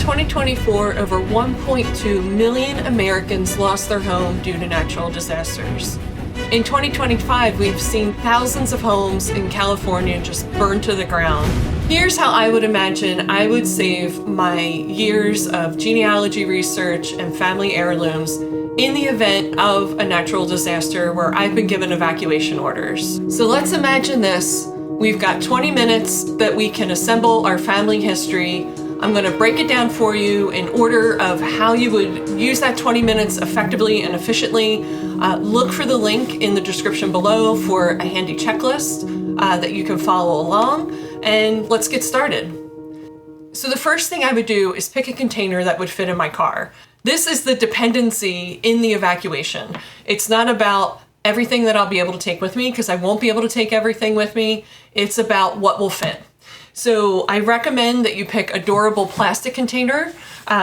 2024, over 1.2 million Americans lost their home due to natural disasters. In 2025, we've seen thousands of homes in California just burn to the ground. Here's how I would imagine I would save my years of genealogy research and family heirlooms in the event of a natural disaster where I've been given evacuation orders. So let's imagine this. We've got 20 minutes that we can assemble our family history. I'm going to break it down for you in order of how you would use that 20 minutes effectively and efficiently. Look for the link in the description below for a handy checklist that you can follow along, and let's get started. So the first thing I would do is pick a container that would fit in my car. This is the dependency in the evacuation. It's not about everything that I'll be able to take with me, because I won't be able to take everything with me. It's about what will fit. So I recommend that you pick a durable plastic container,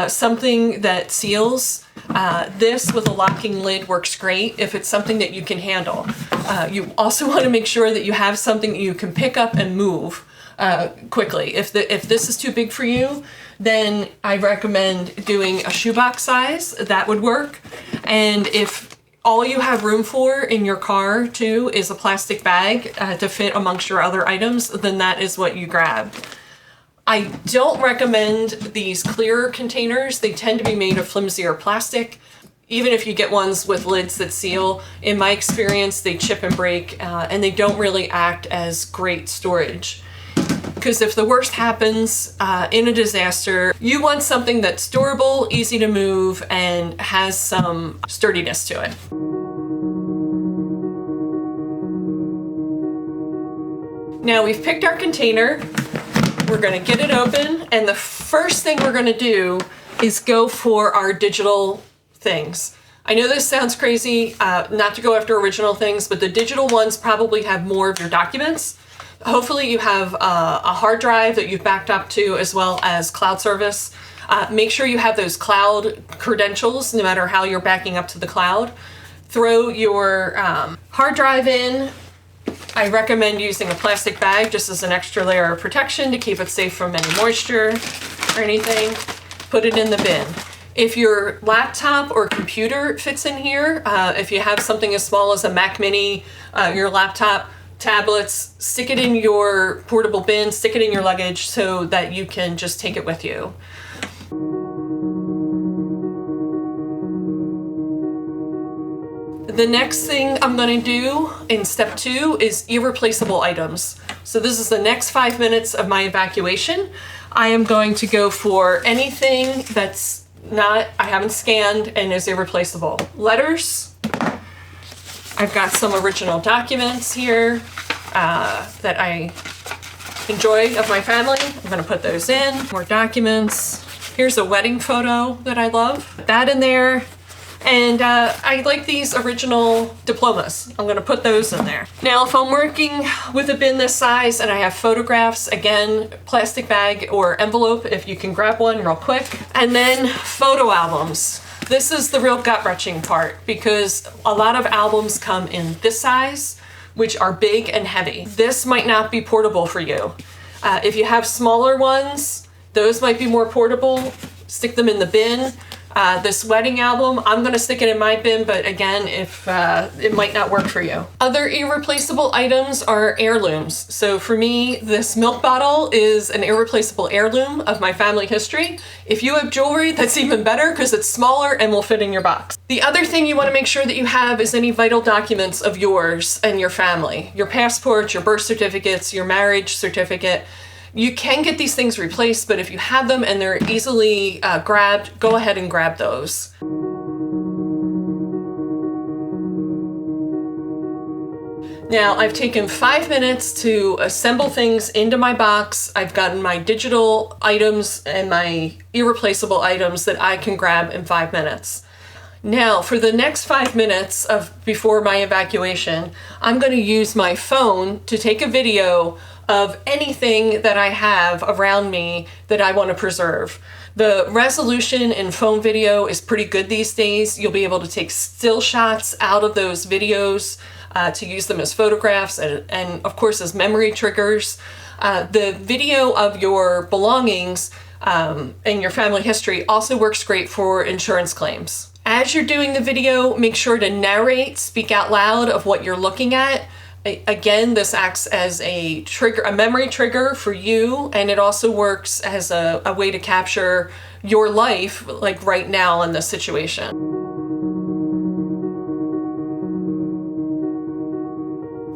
something that seals. This with a locking lid works great if it's something that you can handle. You also want to make sure that you have something that you can pick up and move quickly. If this is too big for you, then I recommend doing a shoebox size. That would work. And if all you have room for in your car too is a plastic bag to fit amongst your other items, then that is what you grab. I don't recommend these clear containers. They tend to be made of flimsier plastic. Even if you get ones with lids that seal, in my experience, they chip and break, and they don't really act as great storage. Because if the worst happens in a disaster, you want something that's durable, easy to move, and has some sturdiness to it. Now we've picked our container. We're going to get it open, and the first thing we're going to do is go for our digital things. I know this sounds crazy, not to go after original things, but the digital ones probably have more of your documents. Hopefully you have a hard drive that you've backed up to, as well as cloud service. Make sure you have those cloud credentials, no matter how you're backing up to the cloud. Throw your hard drive in. I recommend using a plastic bag just as an extra layer of protection to keep it safe from any moisture or anything. Put it in the bin. If your laptop or computer fits in here, if you have something as small as a Mac Mini, your laptop, tablets, stick it in your portable bin, stick it in your luggage so that you can just take it with you. The next thing I'm going to do in step 2 is irreplaceable items. So this is the next 5 minutes of my evacuation. I am going to go for anything that's I haven't scanned and is irreplaceable. Letters. I've got some original documents here that I enjoy of my family. I'm going to put those in. More documents. Here's a wedding photo that I love. Put that in there. And I like these original diplomas. I'm going to put those in there. Now, if I'm working with a bin this size and I have photographs, again, plastic bag or envelope if you can grab one real quick. And then photo albums. This is the real gut-wrenching part, because a lot of albums come in this size, which are big and heavy. This might not be portable for you. If you have smaller ones, those might be more portable. Stick them in the bin. This wedding album, I'm going to stick it in my bin, but again, if it might not work for you. Other irreplaceable items are heirlooms. So for me, this milk bottle is an irreplaceable heirloom of my family history. If you have jewelry, that's even better because it's smaller and will fit in your box. The other thing you want to make sure that you have is any vital documents of yours and your family. Your passports, your birth certificates, your marriage certificate. You can get these things replaced, but if you have them and they're easily grabbed, go ahead and grab those. Now, I've taken 5 minutes to assemble things into my box. I've gotten my digital items and my irreplaceable items that I can grab in 5 minutes. Now, for the next 5 minutes before my evacuation, I'm going to use my phone to take a video of anything that I have around me that I want to preserve. The resolution in phone video is pretty good these days. You'll be able to take still shots out of those videos to use them as photographs and of course as memory triggers. The video of your belongings and your family history also works great for insurance claims. As you're doing the video, make sure to narrate, speak out loud of what you're looking at. Again, this acts as a trigger, a memory trigger for you, and it also works as a way to capture your life, like right now in this situation.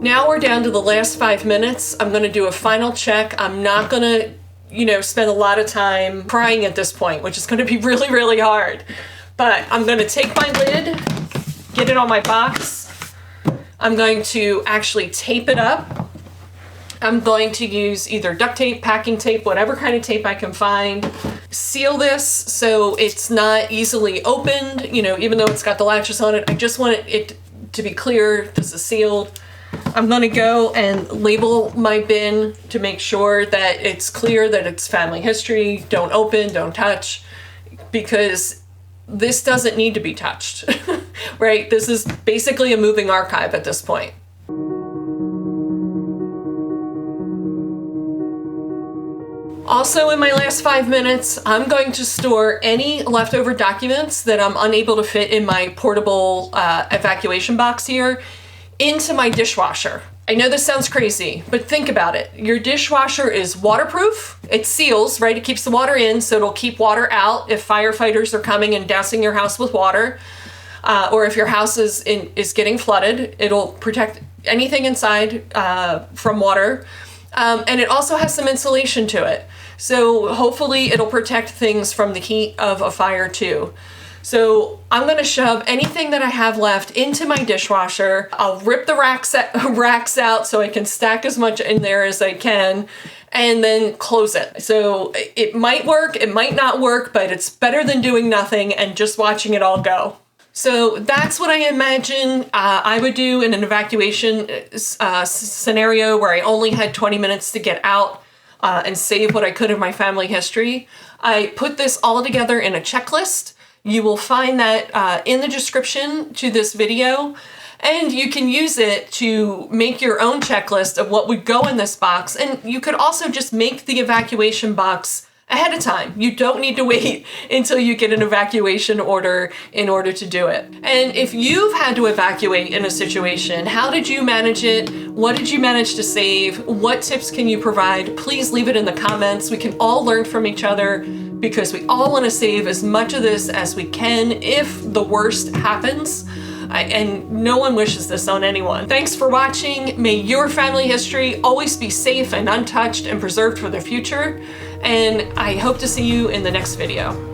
Now we're down to the last 5 minutes. I'm gonna do a final check. I'm not gonna, spend a lot of time crying at this point, which is gonna be really, really hard. But I'm gonna take my lid, get it on my box. I'm going to actually tape it up. I'm going to use either duct tape, packing tape, whatever kind of tape I can find. Seal this so it's not easily opened, even though it's got the latches on it. I just want it to be clear this is sealed. I'm gonna go and label my bin to make sure that it's clear that it's family history. Don't open, don't touch, because this doesn't need to be touched, right? This is basically a moving archive at this point. Also, in my last 5 minutes, I'm going to store any leftover documents that I'm unable to fit in my portable evacuation box here into my dishwasher. I know this sounds crazy, but think about it. Your dishwasher is waterproof. It seals, right? It keeps the water in, so it'll keep water out if firefighters are coming and dousing your house with water, or if your house is getting flooded. It'll protect anything inside from water, and it also has some insulation to it. So hopefully it'll protect things from the heat of a fire too. So I'm gonna shove anything that I have left into my dishwasher. I'll rip the racks out so I can stack as much in there as I can, and then close it. So it might work, it might not work, but it's better than doing nothing and just watching it all go. So that's what I imagine I would do in an evacuation scenario where I only had 20 minutes to get out and save what I could of my family history. I put this all together in a checklist. You will find that in the description to this video, and you can use it to make your own checklist of what would go in this box. And you could also just make the evacuation box ahead of time. You don't need to wait until you get an evacuation order in order to do it. And if you've had to evacuate in a situation, how did you manage it? What did you manage to save? What tips can you provide? Please leave it in the comments. We can all learn from each other, because we all want to save as much of this as we can if the worst happens. And no one wishes this on anyone. Thanks for watching. May your family history always be safe and untouched and preserved for the future. And I hope to see you in the next video.